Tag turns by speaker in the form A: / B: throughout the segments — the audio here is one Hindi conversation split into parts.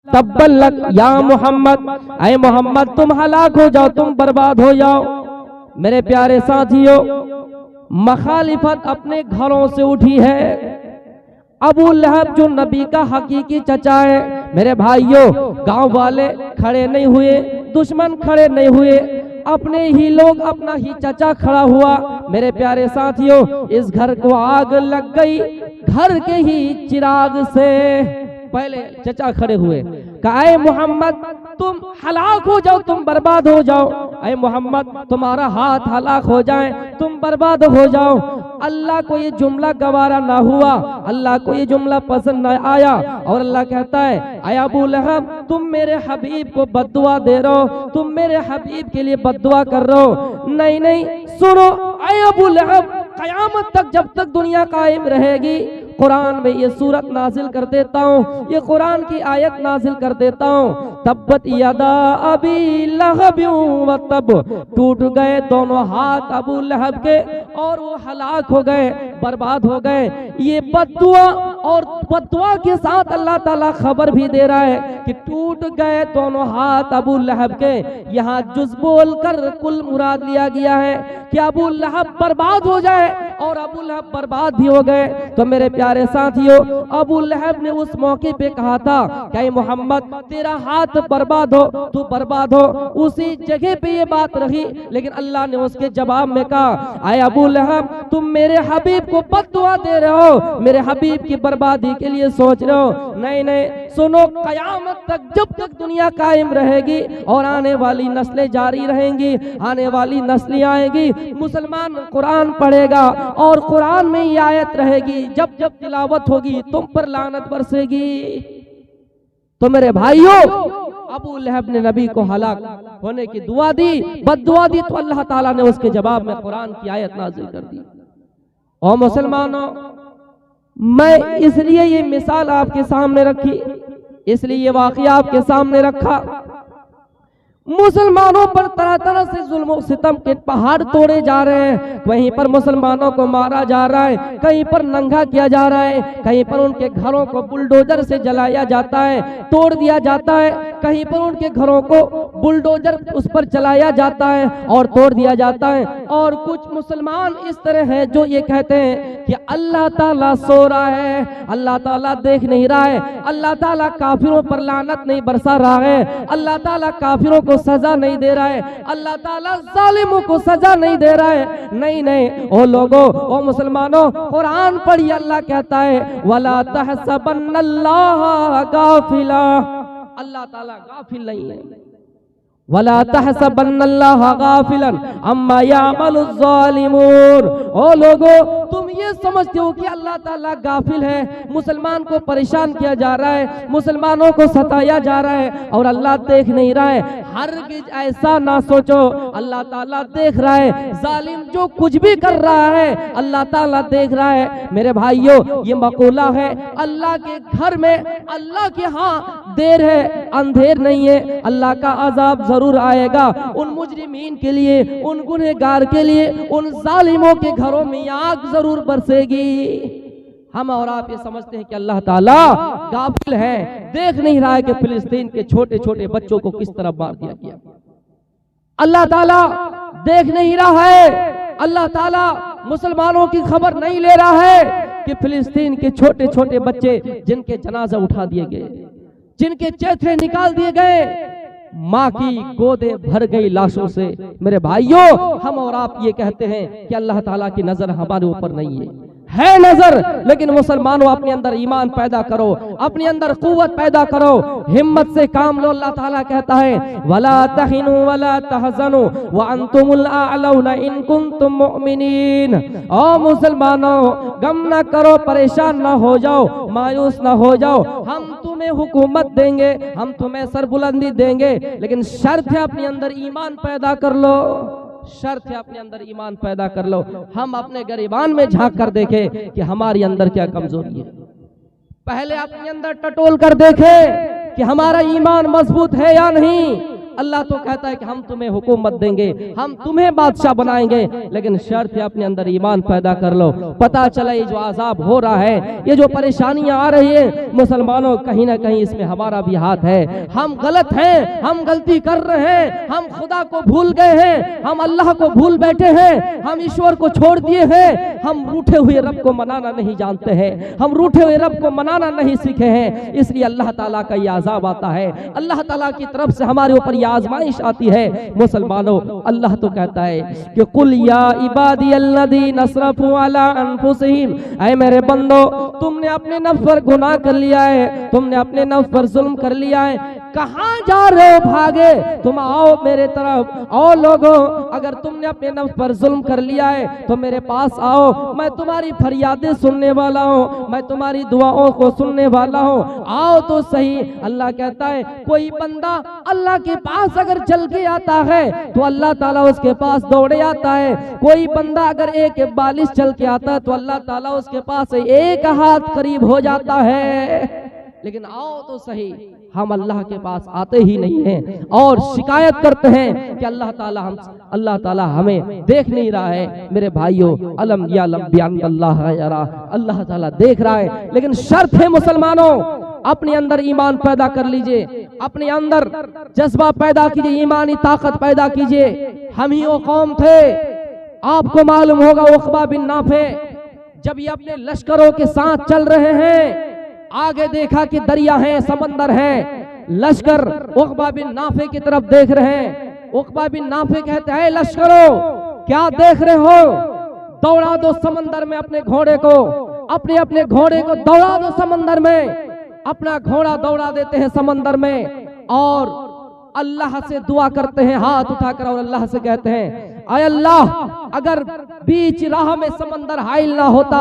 A: तब्बल्लक या मोहम्मद, ऐ मोहम्मद तुम हलाक हो जाओ, तुम बर्बाद हो जाओ। मेरे प्यारे साथियों, मखालिफत अपने घरों से उठी है। अबू लहब जो नबी का हकीकी चचा है, मेरे भाइयों, गांव वाले खड़े नहीं हुए, दुश्मन खड़े नहीं हुए, अपने ही लोग, अपना ही चचा खड़ा हुआ। मेरे प्यारे साथियों, इस घर को आग लग गई, घर के ही चिराग से पहले चचा खड़े हुए, कहा ऐ मोहम्मद तुम हलाक हो जाओ, तुम बर्बाद हो जाओ। ऐ मोहम्मद तुम्हारा हाथ हलाक हो जाए, तुम बर्बाद हो जाओ। अल्लाह को ये जुमला गवारा ना हुआ, अल्लाह को ये जुमला पसंद न आया, और अल्लाह कहता है ऐ अबू लहब तुम मेरे हबीब को बद्दुआ दे रहे हो, तुम मेरे हबीब के लिए बद्दुआ कर रहे हो। नहीं नहीं, सुनो ऐ अबू लहब, कयामत तक जब तक दुनिया कायम रहेगी, कुरान में ये सूरत नाजिल कर देता हूँ, ये कुरान की आयत नाजिल कर देता हूँ। तब्बत यदा अबी लहब व तब, टूट गए दोनों हाथ अबू लहब के और वो हलाक हो गए, बर्बाद हो गए। ये बद्दुआ, और बद्दुआ के साथ अल्लाह ताला खबर भी दे रहा है कि टूट गए दोनों हाथ अबू लहब के। यहाँ जुज बोल कर कुल मुराद लिया गया है कि अबू लहब बर्बाद हो जाए, और अबू लहब बर्बाद भी हो गए। तो मेरे प्यारे साथियों, अबू लहब ने उस मौके पे कहा था कि मोहम्मद तेरा हाथ बर्बाद हो, तू बर्बाद हो, उसी जगह पे ये बात रही। लेकिन अल्लाह ने उसके जवाब में कहा आए अबू लहब तुम मेरे हबीब को बद्दुआ दे रहे हो, मेरे हबीब की बर्बादी के लिए सोच रहे हो। नहीं नहीं, सुनो, कयामत तक जब तक दुनिया कायम रहेगी और आने वाली नस्लें जारी रहेंगी, आने वाली नस्लें आएगी, मुसलमान कुरान पढ़ेगा और कुरान में ये आयत रहेगी, जब जब तिलावत होगी तुम पर लानत बरसेगी। तो मेरे भाइयों, अबू लहब ने नबी को हलाक होने की दुआ दी, बद्दुआ दी, तो अल्लाह ताला ने उसके जवाब में कुरान की आयत नाज़िल कर दी। और मुसलमानों, मैं इसलिए ये मिसाल आपके सामने रखी, इसलिए ये वाक़या आपके सामने रखा। मुसलमानों पर तरह तरह से जुल्म सितम के पहाड़ तोड़े जा रहे हैं, कहीं पर मुसलमानों को मारा जा रहा है, कहीं पर नंगा किया जा रहा है, कहीं पर उनके घरों को बुलडोजर से जलाया जाता है, तोड़ दिया जाता है, कहीं पर उनके घरों को बुलडोजर उस पर चलाया जाता है और तोड़ दिया जाता है। और कुछ मुसलमान इस तरह हैं जो ये कहते हैं कि अल्लाह ताला सो रहा है, अल्लाह ताला देख नहीं रहा है, अल्लाह ताला काफिरों पर लानत नहीं बरसा रहा है, अल्लाह ताला काफिरों को सजा नहीं दे रहा है, अल्लाह ताला जालिमों को सजा नहीं दे रहा है। नहीं नहीं, ओ लोगों, ओ मुसलमानों, कुरान पढ़िए, अल्लाह कहता है वला तहसबन्नल्लाह गाफिला, अल्लाह ताला गाफिल नहीं है। वला तहसबन्नल्लाह गाफिलन अम्मा यामलुज़ ज़ालिमून, ओ लोगों, तुम ये समझते हो कि अल्लाह ताला गाफिल है, मुसलमान को परेशान किया जा रहा है, मुसलमानों को सताया जा रहा है और अल्लाह देख नहीं रहा है। हरगिज़ ऐसा ना सोचो, अल्लाह ताला देख रहा है, जालिम जो कुछ भी कर रहा है अल्लाह ताला देख रहा है। मेरे भाइयों, ये मक़ूला है, अल्लाह के घर में, अल्लाह के यहाँ देर है, अंधेर नहीं है। अल्लाह का अज़ाब जरूर आएगा उन मुजरिमीन के लिए, उन गुनहगार के लिए, उन जालिमों के घरों में आग जरूर बरसेगी। हम और आप ये समझते हैं कि अल्लाह ताला गाफिल है, देख नहीं रहा है कि फिलिस्तीन के छोटे छोटे बच्चों को किस तरह मार दिया गया। अल्लाह ताला देख नहीं रहा है, अल्लाह ताला मुसलमानों की खबर नहीं ले रहा है कि फिलिस्तीन के छोटे छोटे बच्चे जिनके जनाजा उठा दिए गए, जिनके चेहरे निकाल दिए गए, माँ की गोदे भर गई लाशों से। मेरे भाइयों, हम और आप ये कहते हैं कि अल्लाह ताला की नजर हमारे ऊपर नहीं है नजर, लेकिन मुसलमानों अपने अंदर ईमान पैदा करो, अपने अंदर कुव्वत पैदा करो, हिम्मत से काम लो। अल्लाह ताला कहता है वला तहिनु वला तहजनु व अंतुमुल आलौना इन कुंतुम मुमिनीन। ओ मुसलमानों, गम ना करो, परेशान ना हो जाओ, मायूस ना हो जाओ, हम तुम्हें हुकूमत देंगे, हम तुम्हें सरबुलंदी देंगे, लेकिन शर्त है अपने अंदर ईमान पैदा कर लो, शर्त है अपने अंदर ईमान पैदा कर लो। हम अपने गरिबान में झांक कर देखें कि हमारे अंदर क्या कमजोरी है, पहले अपने अंदर टटोल कर देखें कि हमारा ईमान मजबूत है या नहीं। अल्लाह तो कहता है कि हम तुम्हें हुकूमत देंगे, हम तुम्हें बादशाह बनाएंगे, लेकिन शर्त है अपने अंदर ईमान पैदा कर लो। पता चला ये जो आजाब हो रहा है, ये जो परेशानियां आ रही है, मुसलमानों कहीं ना कहीं इसमें हमारा भी हाथ है। हम गलत हैं, हम गलती कर रहे हैं, हम खुदा को भूल गए हैं, हम अल्लाह को भूल बैठे हैं, हम ईश्वर को छोड़ दिए हैं, हम रूठे हुए रब को मनाना नहीं जानते हैं, हम रूठे हुए रब को मनाना नहीं सीखे हैं, इसलिए अल्लाह ताला का ये अज़ाब आता है, अल्लाह ताला की तरफ से हमारे ऊपर ये आजमाइश आती है। मुसलमानों, अल्लाह तो कहता है कि कुल या इबादी अल्लज़ीना असरफू अला अनफुसिहिम, ऐ मेरे बंदो तुमने अपने नफ्स पर गुनाह कर लिया है, तुमने अपने नफ्स पर जुल्म कर लिया है, कहां जा रहे हो? भागे, तुम आओ मेरे तरफ। आओ लोगों, अगर तुमने अपने नफ्स पर जुल्म कर लिया है तो मेरे पास आओ, मैं तुम्हारी फरियादें सुनने वाला हूँ, मैं तुम्हारी दुआओं को सुनने वाला हूँ, आओ तो सही। अल्लाह कहता है कोई बंदा अल्लाह के पास अगर चल के आता है तो अल्लाह ताला उसके पास दौड़े आता है, कोई बंदा अगर एक बालिश चल के आता है तो अल्लाह ताला उसके पास एक हाथ करीब हो जाता है। लेकिन आओ तो सही, हम अल्लाह के पास आते ही नहीं हैं और शिकायत करते हैं कि अल्लाह ताला हमें देख नहीं रहा है। मेरे भाइयों, अलम यालम बिअन्न अल्लाह यरा, अल्लाह ताला देख रहा है, लेकिन शर्त है मुसलमानों, अपने अंदर ईमान पैदा कर लीजिए, अपने अंदर जज्बा पैदा कीजिए, ईमानी ताकत पैदा कीजिए। हम ही वो कौम थे, आपको मालूम होगा उक़बा बिन नाफे जब ये अपने लश्करों के साथ चल रहे हैं, आगे देखा कि दरिया है, समंदर है, लश्कर उक़बा बिन नाफे की तरफ देख रहे हैं। उक़बा बिन नाफे कहते हैं लश्करों क्या देख रहे हो, दौड़ा दो समंदर में अपने घोड़े को, अपने घोड़े को दौड़ा दो समंदर में। अपना घोड़ा दौड़ा देते हैं समंदर में और अल्लाह से दुआ करते हैं हाथ उठाकर और अल्लाह से कहते हैं आय अल्लाह, अगर बीच राह में समंदर हाइल ना होता,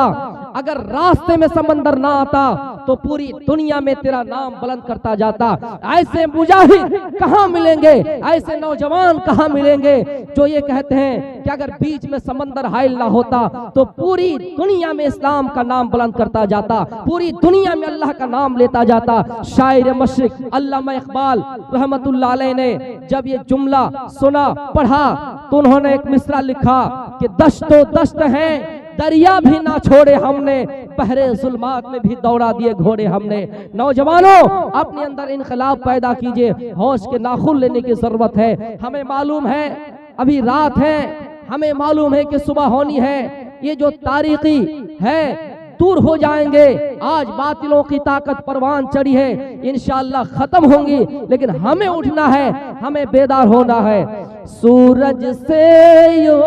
A: अगर रास्ते में समंदर ना आता तो पूरी दुनिया में तेरा नाम बुलंद करता जाता। ऐसे मुजाहिद कहाँ मिलेंगे, ऐसे नौजवान कहाँ मिलेंगे जो ये कहते हैं कि अगर बीच में समंदर हाइल ना होता तो पूरी दुनिया में इस्लाम का नाम बुलंद करता जाता, पूरी दुनिया में अल्लाह का नाम लेता जाता। शायर मशरिक अल्लामा इकबाल रहमतुल्लाह अलैह ने जब ये जुमला सुना, पढ़ा, तो उन्होंने एक मिसरा लिखा कि दश्तो दश्त है, दरिया भी ना छोड़े हमने, बहरे जुल्मात में भी दौड़ा दिए घोड़े हमने। नौजवानों, अपने अंदर इनकलाब पैदा कीजिए, होश के नाखून लेने की जरूरत है। हमें मालूम है अभी रात है, हमें मालूम है कि सुबह होनी है, ये जो तारीखी है दूर हो जाएंगे। आज बातिलों की ताकत परवान चढ़ी है, इंशाअल्लाह खत्म होंगी, लेकिन हमें उठना है, हमें बेदार होना है। सूरज से यो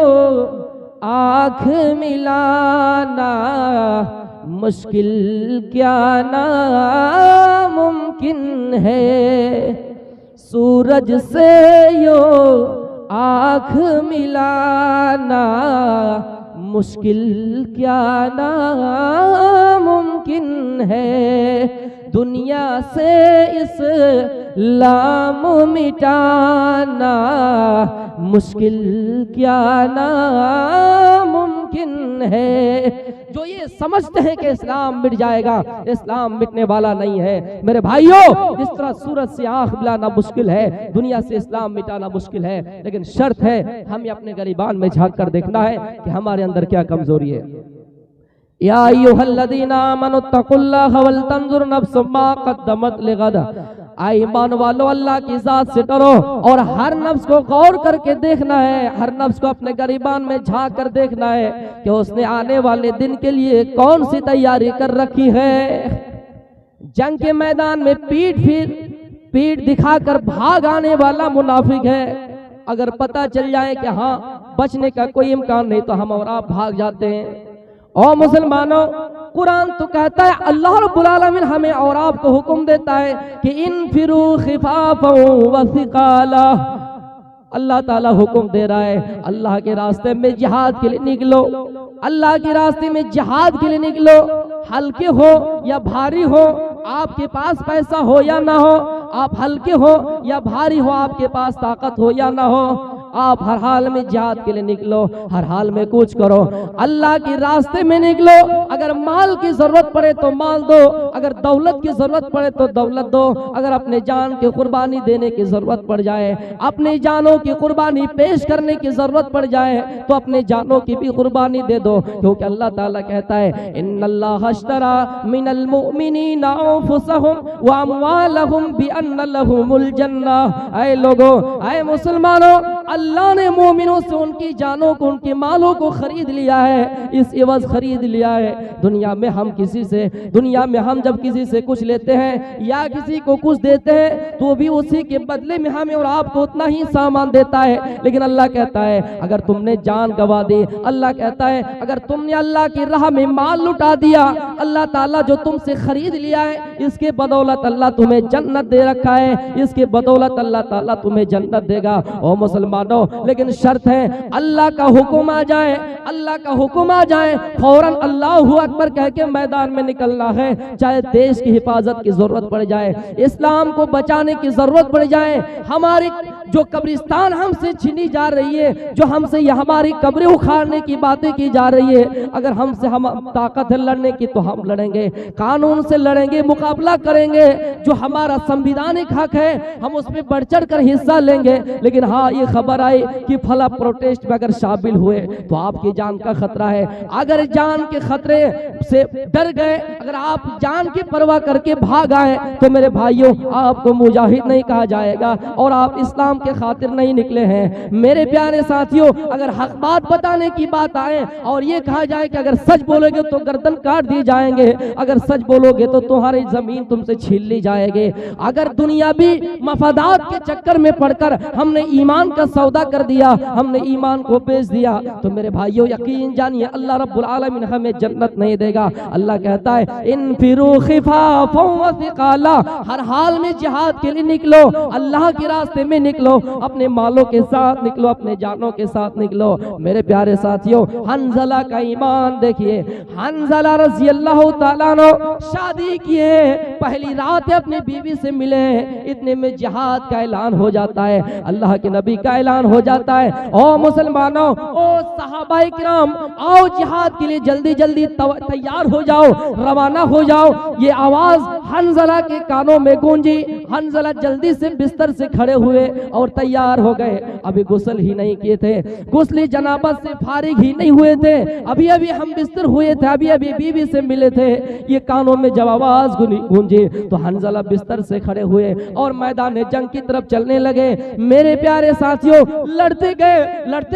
A: आँख मिलाना मुश्किल क्या नामुमकिन है, सूरज से यो आँख मिलाना मुश्किल क्या नामुमकिन है, दुनिया से इस्लाम मिटाना मुश्किल क्या नामुमकिन है। जो ये समझते हैं कि इस्लाम मिट जाएगा, इस्लाम मिटने वाला नहीं है। मेरे भाइयों, जिस तरह सूरज से आंख मिलाना मुश्किल है, दुनिया से इस्लाम मिटाना मुश्किल है, लेकिन शर्त है हमें अपने गरीबान में झांक कर देखना है कि हमारे अंदर क्या कमजोरी है। या अय्युहल्लज़ीना आमनुत्तकुल्लाह वल तंजुर नफ्सुम मा क़द्दमत लिग़द, ईमान वालों अल्लाह की जात से डरो और हर नफ्स को गौर करके देखना है, हर नफ्स को अपने गरीबान में झांक कर देखना है कि उसने आने वाले दिन के लिए कौन सी तैयारी कर रखी है। जंग के मैदान में पीठ दिखाकर भाग आने वाला मुनाफिक है। अगर पता चल जाए कि हाँ बचने का कोई इम्कान नहीं तो हम और आप भाग जाते हैं। और मुसलमानों, कुरान तो कहता है, अल्लाह रब्बुल आलमीन हमें और आपको हुक्म देता है कि इनफिरू खिफाफन व सिकाला। अल्लाह ताला हुक्म दे रहा है अल्लाह के रास्ते में जिहाद के लिए निकलो, अल्लाह के रास्ते में जिहाद के लिए निकलो, हल्के हो या भारी हो, आपके पास पैसा हो या ना हो, आप हल्के हो या भारी हो, आपके पास ताकत हो या ना हो, आप हर हाल में जिहाद के लिए निकलो, हर हाल में कुछ करो, अल्लाह के रास्ते में निकलो। अगर माल की जरूरत पड़े तो माल दो, अगर दौलत की जरूरत पड़े तो दौलत दो, अगर अपने जान की कुर्बानी देने की जरूरत पड़ जाए, अपनी जानों की कुर्बानी पेश करने की जरूरत पड़ जाए तो अपने जानों की भी कुर्बानी दे दो, क्योंकि अल्लाह ताला कहता है इन्नल्लाह अश्तरा मिनल मुमिनीना अनफुसहुम व अमवालहुम बिअन्न लहुमुल जन्नह। ऐ लोगों, ऐ मुसलमानों, अल्लाह ने मोमिनों से उनकी जानों को, उनके मालों को खरीद लिया है, इस एवज खरीद लिया है। दुनिया में हम जब किसी से कुछ लेते हैं या किसी को कुछ देते हैं तो भी उसी के बदले में हमें और आपको उतना ही सामान देता है। लेकिन अल्लाह कहता है अगर तुमने जान गवा दी, अल्लाह कहता है अगर तुमने अल्लाह की राह में माल लुटा दिया, अल्लाह ताला जो तुमसे खरीद लिया है इसके बदौलत अल्लाह तुम्हें जन्नत दे रखा है, इसके बदौलत अल्लाह ताला तुम्हें जन्नत देगा। ओ मुसलमानों, लेकिन शर्त है अल्लाह का हुक्म आ जाए, अल्लाह का हुक्म आ जाए फौरन अल्लाहु अकबर कह के मैदान में निकलना है, चाहे देश की हिफाजत की जरूरत पड़ जाए, इस्लाम को बचाने की जरूरत पड़ जाए, हमारी जो कब्रिस्तान हमसे छीनी जा रही है, जो हमसे ये हमारी कब्रें उखाड़ने की बातें की जा रही है, अगर हमसे हम ताकत है लड़ने की तो हम लड़ेंगे, कानून से लड़ेंगे, मुकाबला करेंगे, जो हमारा संविधानिक हक है हम उसमें बढ़ चढ़ कर हिस्सा लेंगे। लेकिन हाँ, ये खबर आई कि फला प्रोटेस्ट में अगर शामिल हुए तो आपकी जान का खतरा है। अगर जान के खतरे से डर गए, अगर आप जान की परवाह करके भाग आए तो मेरे भाइयों आपको मुजाहिद नहीं कहा जाएगा और आप इस्लाम के खातिर नहीं निकले हैं। मेरे प्यारे साथियों, अगर हक बात बताने की बात आए और ये कहा जाए कि अगर सच बोलोगे तो गर्दन काट दी जाएंगे, अगर सच बोलोगे तो तुम्हारी जमीन तुमसे छीन ली जाएगी, अगर दुनियावी मफादात के चक्कर में पड़कर हमने ईमान का सौदा कर दिया, हमने ईमान को बेच दिया, तो मेरे भाइयों यकीन जानिए अल्लाह रब्बुल आलमीन हमें जन्नत नहीं देगा। अल्लाह कहता है इनफिरू खिफाफन व सिकाला, हर हाल में जिहाद के लिए निकलो, अल्लाह के रास्ते में निकलो, अपने मालों के साथ निकलो, अपने जानों के साथ निकलो। मेरे प्यारे साथियों, हंजला का ईमान देखिए, हंजला रज़ी अल्लाह ताला अन्हु शादी किए, पहली रात अपनी बीवी से मिले, इतने में जिहाद का ऐलान हो जाता है, अल्लाह के नबी का ऐलान हो जाता है। ओ मुसलमानों, ओ सहाबाए किराम, आओ जिहाद के लिए जल्दी जल्दी तैयार हो जाओ, रवाना हो जाओ। ये आवाज हंजला के कानों में गूंजी, हंजला जल्दी से बिस्तर से खड़े हुए और तैयार हो गए। अभी गुस्ल ही नहीं किए थे, गुस्ल जनाबत से फारिग ही नहीं हुए थे, अभी अभी हम बिस्तर हुए थे, अभी अभी बीवी से मिले थे। ये कानों में जब आवाज गूंजी तो हंजला बिस्तर से खड़े हुए और मैदान जंग की तरफ चलने लगे। मेरे प्यारे साथियों, लड़ते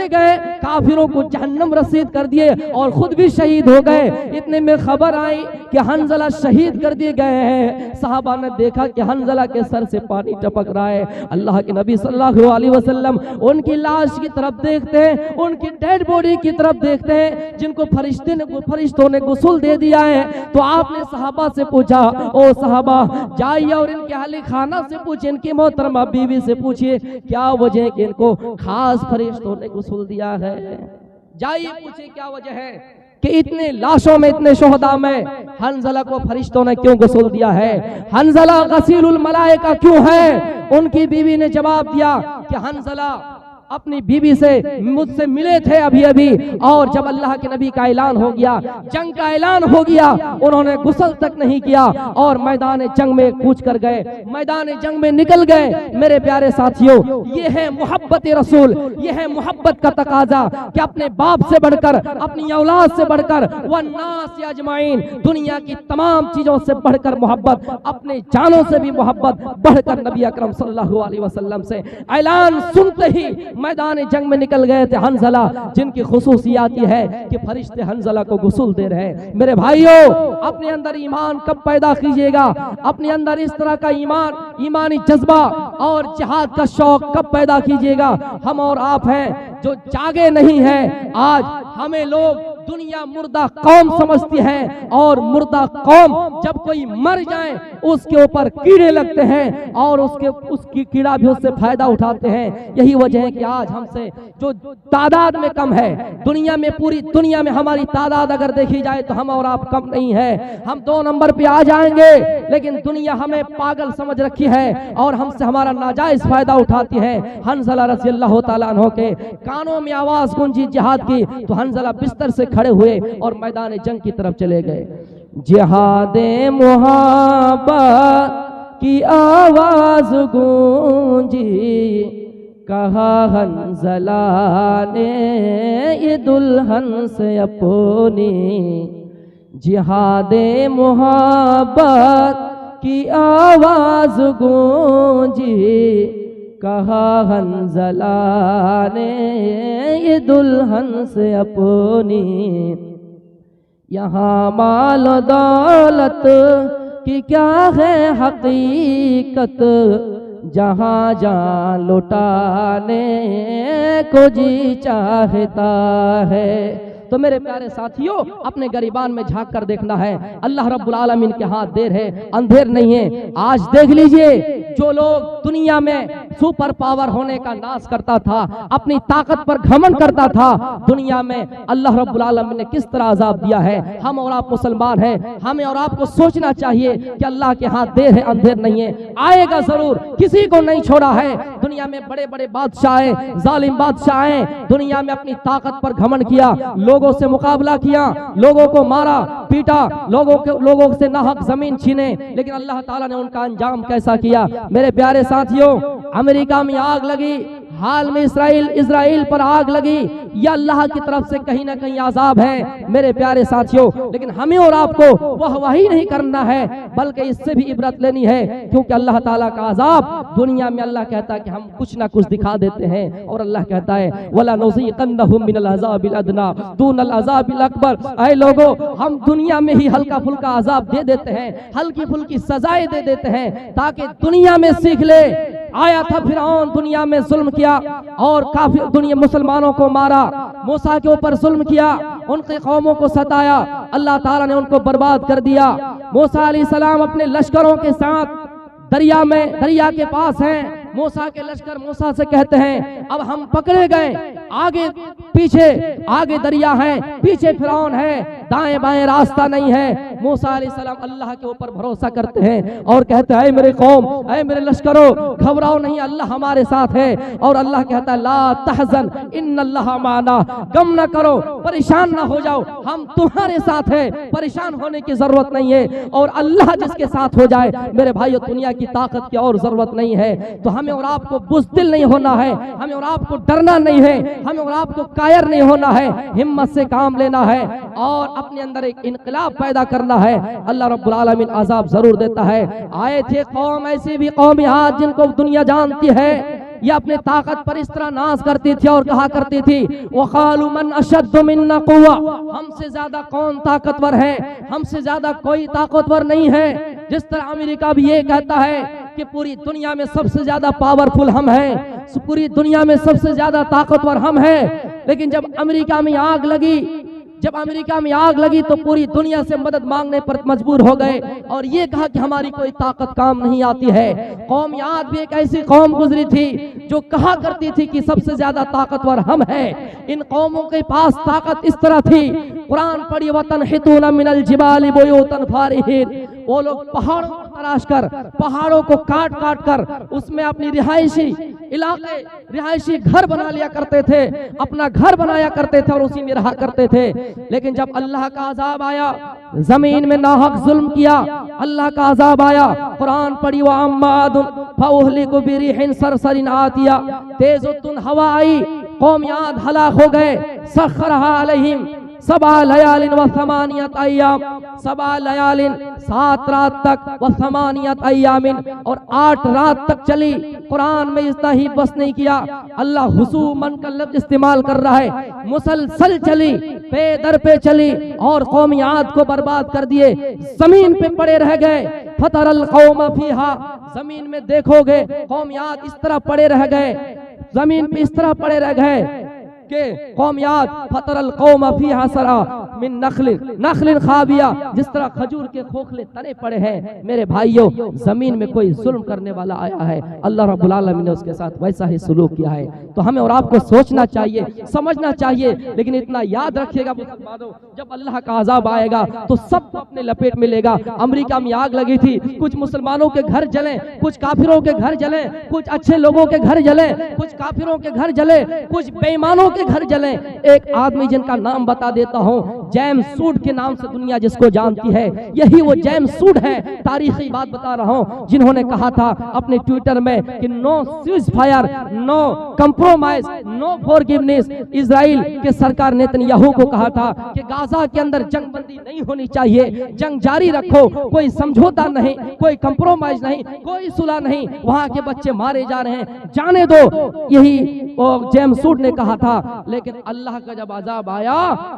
A: गए, काफिरों को जहन्नम रसीद कर दिए और खुद भी शहीद हो गए। इतने में खबर आई कि हंजला शहीद कर दिए गए हैं। सहाबा ने देखा कि हंजला के सर से पानी टपक रहा है। अल्लाह के नबी सल्लल्लाहु अलैहि वसल्लम उनकी लाश की तरफ देखते हैं, उनकी डेड बॉडी की तरफ देखते हैं, जिनको फरिश्तों ने गुस्ल दे दिया है। तो आपने सहाबा से पूछा, ओ सहाबा जाइए और इनके अहले खाना से पूछिए, इनकी मोहतरमा बीवी से पूछिए क्या वजह है कि इनको खास फरिश्तों ने गुस्ल दिया है। जाइए पूछिए क्या वजह है कि इतने लाशों में, इतने शोहदा में हंजला को फरिश्तों ने क्यों गुस्ल दिया है, हंजला गसीलुल मलाइका क्यों है। उनकी बीवी ने जवाब दिया कि हंजला अपनी बीवी से मुझसे मिले थे अभी अभी, और जब अल्लाह के नबी का ऐलान हो गया, जंग का ऐलान हो गया, उन्होंने गुस्ल तक नहीं किया और मैदान जंग में कूच कर गए, मैदान जंग में निकल गए। मेरे प्यारे साथियों, ये है मोहब्बत रसूल, ये है मोहब्बत का तकाजा कि अपने बाप से बढ़कर, अपनी औलाद से बढ़कर, वन्नास अजमाइन, दुनिया की तमाम चीजों से बढ़कर मोहब्बत, अपने जानों से भी मोहब्बत बढ़कर नबी अकरम सल्लल्लाहु अलैहि वसल्लम से। ऐलान सुनते ही मैदान जंग में निकल गए थे हंजला, जिनकी खुसूसियात ये है कि फरिश्ते हंजला को गुस्ल दे रहे हैं। मेरे भाइयों, अपने अंदर ईमान कब पैदा कीजिएगा, अपने अंदर इस तरह का ईमानी जज्बा और जिहाद का शौक कब पैदा कीजिएगा। हम और आप हैं जो जागे नहीं हैं। आज हमें लोग दुनिया मुर्दा कौम समझती है, और मुर्दा कौम जब कोई मर जाए उसके ऊपर कीड़े लगते हैं और उसकी कीड़ा भी उससे फायदा उठाते हैं। यही वजह है कि आज हमसे जो तादाद में कम है, दुनिया में, पूरी दुनिया में हमारी तादाद अगर देखी जाए तो हम और आप कम नहीं है, हम 2 नंबर पे आ जाएंगे, लेकिन दुनिया हमें पागल समझ रखी है और हमसे हमारा नाजायज फायदा उठाती है। हंज़ला रज़ियल्लाहु ताला अन्हु के कानों में आवाज गूंजी जिहाद की तो हंज़ला बिस्तर से खड़े हुए और मैदान जंग की तरफ चले गए। जिहादे मुहब्बत की आवाज गूंजी, कहा हंज़ला ने ये दुल्हन से अपनी। जिहादे मुहब्बत की आवाज गूंजी, कहा हंज़ला ने ये दुल्हन से अपनी। यहाँ माल दौलत की क्या है हकीकत, जहाँ जान लुटाने को जी चाहता है। तो मेरे प्यारे साथियों, अपने गरीबान में झांक कर देखना है। अल्लाह रब्बुल आलमीन के हाथ देर है, अंधेर नहीं है। आज देख लीजिए, जो लोग दुनिया में सुपर पावर होने का नाश करता था, अपनी ताकत पर घमंड करता था, दुनिया में अल्लाह रब्बुल आलमीन ने किस तरह अजाब दिया है। हम और आप मुसलमान हैं, हमें और आपको सोचना चाहिए कि अल्लाह के हाथ देर है, अंधेर नहीं है, आएगा जरूर, किसी को नहीं छोड़ा है। दुनिया में बड़े बड़े बादशाह, जालिम बादशाह दुनिया में अपनी ताकत पर घमंड किया, लोगों से मुकाबला किया, लोगों को मारा पीटा, लोगों से नाहक जमीन छीने, लेकिन अल्लाह ताला ने उनका अंजाम कैसा किया। मेरे प्यारे साथियों, अमेरिका में आग लगी, हाल में इजराइल पर आग लगी, यह अल्लाह की तरफ से कहीं ना कहीं आजाब है मेरे प्यारे साथियों। लेकिन हमें और आपको वही नहीं करना है, बल्कि इससे भी इबरत लेनी है, क्योंकि अल्लाह ताला का अजाब दुनिया में, अल्लाह कहता है कि हम कुछ ना कुछ दिखा देते हैं, और अल्लाह कहता है वला नुज़ीक़न्नहुम मिनल अज़ाबिल अदना दूनल अज़ाबिल अकबर। ऐ लोगों, हम दुनिया में ही हल्का फुल्का अजाब दे देते हैं, हल्की फुल्की सजाएं दे देते हैं, ताकि दुनिया में सीख ले। आया था फिरौन, दुनिया में जुल्म किया और काफी दुनिया मुसलमानों को मारा, मूसा के ऊपर जुल्म किया, उनकी कौमों को सताया, अल्लाह ताला ने उनको बर्बाद कर दिया। मूसा अलैहिस्सलाम अपने लश्करों के साथ दरिया के पास हैं। मूसा के लश्कर मूसा से कहते हैं अब हम पकड़े गए, आगे पीछे, आगे दरिया है, पीछे फिरौन है, दाएं बाएं रास्ता नहीं है। मूसा अलैहिस्सलाम अल्लाह के ऊपर भरोसा करते हैं और कहते हैं मेरे कौम, ऐ मेरे लश्करों, घबराओ नहीं, अल्लाह हमारे साथ है। और अल्लाह कहता है ला तहज़न इन्नल्लाह माना, गम न करो, परेशान ना हो जाओ, हम तुम्हारे साथ है, परेशान होने की जरूरत नहीं है। और अल्लाह जिसके साथ हो जाए, मेरे भाइयों, दुनिया की ताकत की और जरूरत नहीं है। तो हमें और आपको बुज़दिल नहीं होना है, हमें और आपको डरना नहीं है, हमें और आपको कायर नहीं होना है, हिम्मत से काम लेना है और अपने अंदर एक इनकलाब पैदा करना है। अल्लाह रब्बुल आलमीन अजाब जरूर देता है। आए थे कौम, ऐसी भी कौम आज जिनको दुनिया जानती है, ये अपने ताकत पर इस तरह नाज करती थी और कहा करती थी वक़ालू मन अशद्दु मिन्ना क़ुव्वा, हमसे ज्यादा कौन ताकतवर है, हमसे ज्यादा कोई ताकतवर नहीं है। जिस तरह अमेरिका भी ये कहता है कि पूरी दुनिया में सबसे ज्यादा पावरफुल हम हैं, पूरी दुनिया में सबसे ज्यादा ताकतवर हम हैं। लेकिन जब अमेरिका में आग लगी तो पूरी दुनिया से मदद मांगने पर मजबूर हो गए और ये कहा कि हमारी कोई ताकत काम नहीं आती है। कौम याद भी एक ऐसी कौम गुजरी थी जो कहा करती थी कि सबसे ज्यादा ताकतवर हम हैं। इन कौमों के पास ताकत इस तरह थी, कुरान पढ़ी वतन हितूना मिनल जिबाली बुयूतन फारिहीन, वो लोग पहाड़ों को तराश कर, पहाड़ों को काट काट कर उसमें अपनी रिहायशी घर बना लिया करते थे, अपना घर बनाया करते थे और उसी में रहा करते थे। लेकिन जब अल्लाह का अजाब आया, जमीन में नाहक जुल्म किया, अल्लाह का अजाब आया, कुरान पढ़ी व अम्मादुन फउहलिकु बिरिहिन सरसरिन आतिया, तेजुतुन हवा आई, कौम याद हलाक हो गए। सखरहा अलैहिम सबा लयालिन व समानियत अय्याम, सबा लयालिन 7 रात तक व समानियत अय्यामिन, और 8 रात तक चली। कुरान में इतना ही बस नहीं किया, अल्लाह हुसूमन का लफ्ज़ इस्तेमाल कर रहा है, मुसलसल चली, पे दर पे चली और कौम आद को बर्बाद कर दिए, जमीन पे पड़े रह गए। फतरल कौम फीहा, जमीन में देखोगे कौम आद इस तरह पड़े रह गए, जमीन पे इस तरह पड़े रह गए। कि कौमियात फतरल कौम फीहा सरा मिन नखलिन खाबिया, जिस तरह खजूर के खोखले तने पड़े हैं। मेरे भाइयों, जमीन में कोई जुल्म करने वाला आया है, अल्लाह रब्बुल आलमीन ने उसके साथ वैसा ही सुलूक किया है। तो हमें और आपको सोचना चाहिए, समझना चाहिए। लेकिन इतना याद रखिएगा मुसलमानों, जब अल्लाह का अजाब आएगा तो सब अपने लपेट में लेगा। अमेरिका में आग लगी थी, कुछ मुसलमानों के घर जले, कुछ काफिरों के घर जले, कुछ अच्छे लोगों के घर जले, कुछ काफिरों के घर जले, कुछ बेईमानों के घर जले। एक आदमी जिनका नाम बता देता हूँ, जेम्स सूड के नाम से दुनिया जिसको जानती है, यही वो जेम्स सूड है। तारीखी बात बता रहा हूँ, जिन्होंने कहा था अपने ट्विटर में कि no ceasefire, no compromise, no forgiveness. Israel के सरकार नेतन्याहू को कहा था कि गाजा के अंदर जंगबंदी नहीं होनी चाहिए, जंग जारी रखो, कोई समझौता नहीं, कोई कंप्रोमाइज नहीं, कोई सुलह नहीं, वहां के बच्चे मारे जा रहे हैं, जाने दो। यही जेम्स सूड ने कहा था। लेकिन अल्लाह का जब अजाब आया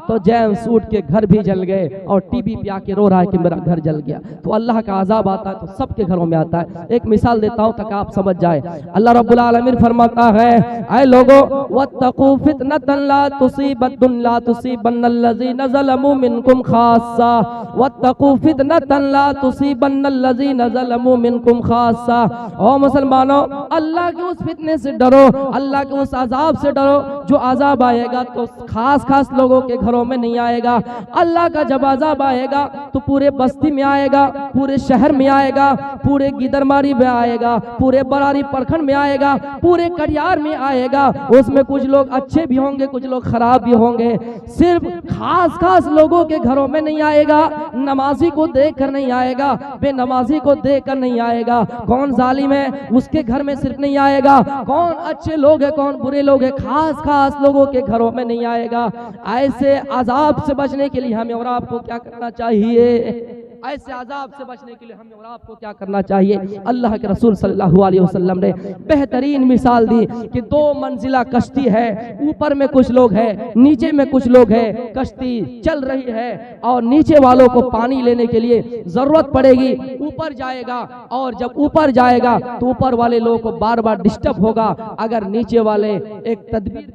A: तो जेम्स सूड के घर भी जल गए और टीवी पे आके रो रहा है कि मेरा घर जल गया। तो अल्लाह का अजाब आता है तो सबके घरों में आता है। एक मिसाल देता हूं ताकि आप समझ जाए। अल्लाह रब्बुल आलमीन फरमाता है, ऐ लोगों, वत्तकू फितनतन ला तुसीबन्नल्लज़ीना ज़लमू मिनकुम खास्सा, वत्तकू फितनतन ला तुसीबन्नल्लज़ीना ज़लमू मिनकुम खास्सा। ओ मुसलमानों, अल्लाह के उस फितने से डरो, अल्लाह के उस अजाब से डरो जो अजाब आएगा तो खास खास लोगों के घरों में नहीं आएगा। अल्लाह का जब अजाब आएगा तो पूरे बस्ती में आएगा, पूरे शहर में आएगा, पूरे गिदरमारी में आएगा, पूरे बरारी प्रखंड में आएगा, पूरे कटियार में आएगा। उसमें कुछ लोग अच्छे भी होंगे, कुछ लोग खराब भी होंगे। सिर्फ खास खास लोगों के घरों में नहीं आएगा। नमाजी को देख कर नहीं आएगा, बेनमाजी को देख कर नहीं आएगा। कौन जालिम है उसके घर में सिर्फ नहीं आएगा, कौन अच्छे लोग है कौन बुरे लोग है, खास खास लोगों के घरों में नहीं आएगा। ऐसे अजाब से बचने के लिए हमें और आपको क्या करना चाहिए? ऐसे अजाब से बचने के लिए हमें और आपको क्या करना चाहिए? अल्लाह के रसूल सल्लल्लाहु अलैहि वसल्लम ने बेहतरीन मिसाल दी कि 2 मंजिला कश्ती है, ऊपर में कुछ लोग हैं, नीचे में कुछ लोग हैं। कश्ती चल रही है और नीचे वालों को पानी लेने के लिए जरूरत पड़ेगी, ऊपर जाएगा, और जब ऊपर जाएगा तो ऊपर वाले लोगों को बार बार डिस्टर्ब होगा। अगर नीचे वाले एक तदबीर,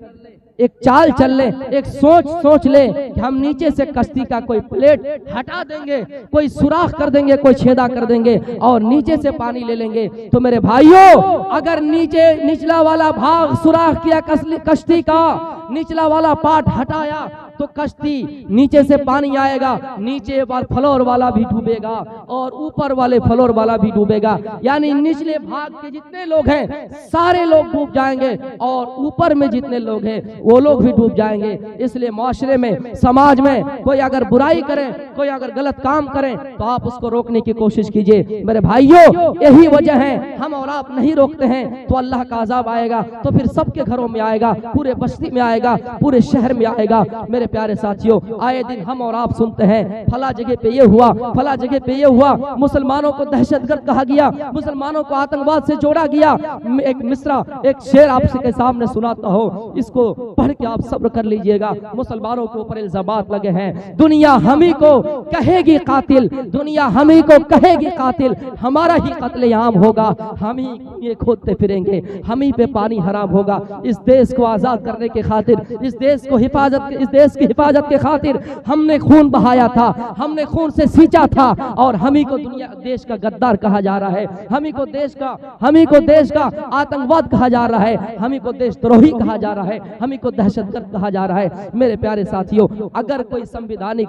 A: एक चाल चल ले, एक सोच ले कि हम नीचे से कश्ती का कोई प्लेट हटा देंगे, कोई सुराख कर देंगे, कोई छेदा कर देंगे और नीचे से पानी ले लेंगे। तो मेरे भाइयों, अगर निचला वाला भाग सुराख किया कश्ती का, निचला वाला पार्ट हटाया तो कश्ती नीचे से पानी आएगा, नीचे फ्लोर वाला भी डूबेगा और ऊपर वाले फ्लोर वाला भी डूबेगा। यानी निचले भाग के जितने लोग हैं सारे लोग डूब जाएंगे और ऊपर में जितने लोग हैं वो लोग भी डूब जाएंगे। इसलिए माशरे में, समाज में कोई अगर बुराई करे, कोई अगर गलत काम करे तो आप उसको रोकने की कोशिश कीजिए। मेरे भाइयों, यही वजह है हम और आप नहीं रोकते हैं तो अल्लाह का अजाब आएगा, तो फिर सबके घरों में आएगा, पूरे बस्ती में आएगा, पूरे शहर में आएगा। मेरे प्यारे साथियों, आए दिन हम और आप सुनते हैं फला जगह पे ये हुआ, फला जगह पे ये हुआ, मुसलमानों को दहशतगर्द कहा गया, मुसलमानों को आतंकवाद से जोड़ा गया। एक मिसरा, एक शेर आपके सामने सुनाता हूँ, इसको पढ़ के आप सब्र कर लीजिएगा। मुसलमानों के ऊपर इल्जामात लगे हैं, दुनिया हम ही को कहेगी कातिल, दुनिया हम ही को कहेगी कातिल, हमारा ही कत्लेआम होगा, हम ही ये खोदते फिरेंगे, हम ही पे पानी हराम होगा। इस देश को आजाद करने के खातिर, इस देश की हिफाजत के खातिर हमने खून बहाया था, हमने खून से सींचा था और हम ही को दुनिया देश का गद्दार कहा जा रहा है, हम ही को देश का आतंकवाद कहा जा रहा है, हम ही को देशद्रोही कहा जा रहा है, हम ही को दहशतगर्द कहा जा रहा है। मेरे प्यारे साथियों, अगर कोई संवैधानिक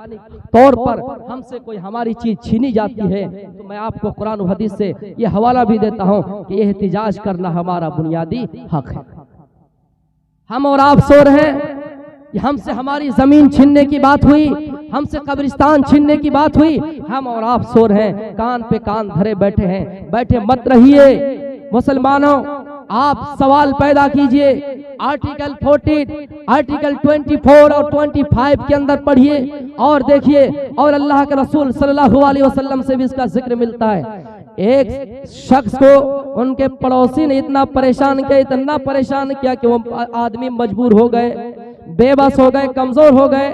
A: तौर पर हमसे कोई हमारी चीज छीनी जाती है तो मैं आपको कुरान और हदीस से ये हवाला भी देता हूं कि यह एहतिजाज करना हमारा बुनियादी हक है। हम और आप सो रहे हैं, हमसे हमारी जमीन छीनने की बात हुई, हमसे कब्रिस्तान छीनने की बात हुई, हम और आप सो रहे हैं, कान पे कान धरे बैठे हैं। बैठे मत रहिए मुसलमानों, आप सवाल पैदा कीजिए। आर्टिकल 14, आर्टिकल 24 और 25 के अंदर पढ़िए और देखिए, और अल्लाह के रसूल सल्लल्लाहु अलैहि वसल्लम से भी इसका जिक्र मिलता है। एक शख्स को उनके पड़ोसी ने इतना परेशान किया कि वो आदमी मजबूर हो गए, बेबस हो गए, कमजोर हो गए।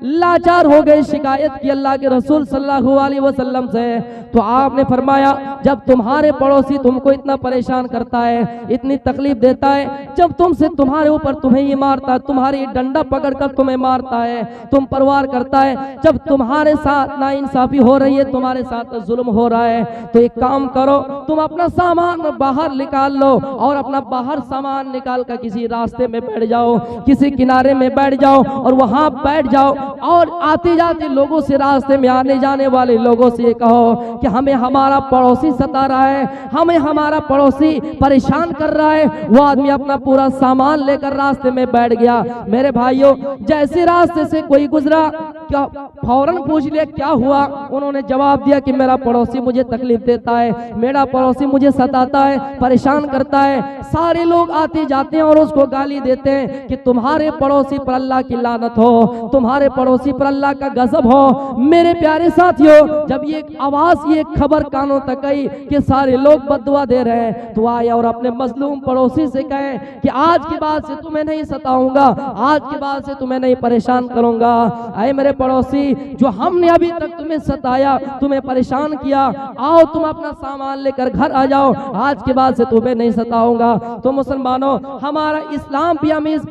A: लाचार हो गए, शिकायत की अल्लाह के रसूल सल्लल्लाहु अलैहि वसल्लम से। तो आपने फरमाया जब तुम्हारे पड़ोसी तुमको इतना परेशान करता है, इतनी तकलीफ देता है, जब तुमसे तुम्हारे ऊपर तुम्हें ये मारता है, तुम्हारी डंडा पकड़कर तुम्हें मारता है, तुम परवार करता है, जब तुम्हारे साथ नाइंसाफी हो रही है, तुम्हारे साथ जुल्म हो रहा है, तो एक काम करो, तुम अपना सामान बाहर निकाल लो और अपना बाहर सामान निकाल कर किसी रास्ते में बैठ जाओ, किसी किनारे में बैठ जाओ और वहां बैठ जाओ और आते जाते लोगों से, रास्ते में आने जाने वाले लोगों से ये कहो कि हमें हमारा पड़ोसी सता रहा है, हमें हमारा पड़ोसी परेशान कर रहा है। वो आदमी अपना पूरा सामान लेकर रास्ते में बैठ गया। मेरे भाइयों, जैसे रास्ते से कोई गुजरा, क्या फौरन पूछ लिया क्या हुआ? उन्होंने जवाब दिया कि मेरा पड़ोसी मुझे तकलीफ देता है, मेरा पड़ोसी मुझे सताता है, परेशान करता है। सारे लोग आते जाते हैं और उसको गाली देते हैं कि तुम्हारे पड़ोसी पर अल्लाह की लानत हो, तुम्हारे पड़ोसी पर अल्लाह का गजब हो। मेरे प्यारे साथियों, जब ये आवाज, ये खबर कानों तक आई कि सारे लोग बद्दुआ दे रहे हैं, तो आए और अपने मजलूम पड़ोसी से कहे कि आज के बाद से तुम्हें नहीं सताऊंगा, आज के बाद से तुम्हें नहीं परेशान करूंगा। आए मेरे पड़ोसी, जो हमने अभी तक तुम्हें सताया, तुम्हें परेशान किया, आओ तुम अपना सामान लेकर घर आ जाओ, आज के बाद से तुम्हें नहीं सताऊंगा। तो मुसलमानों, हमारा इस्लाम भी हमें इस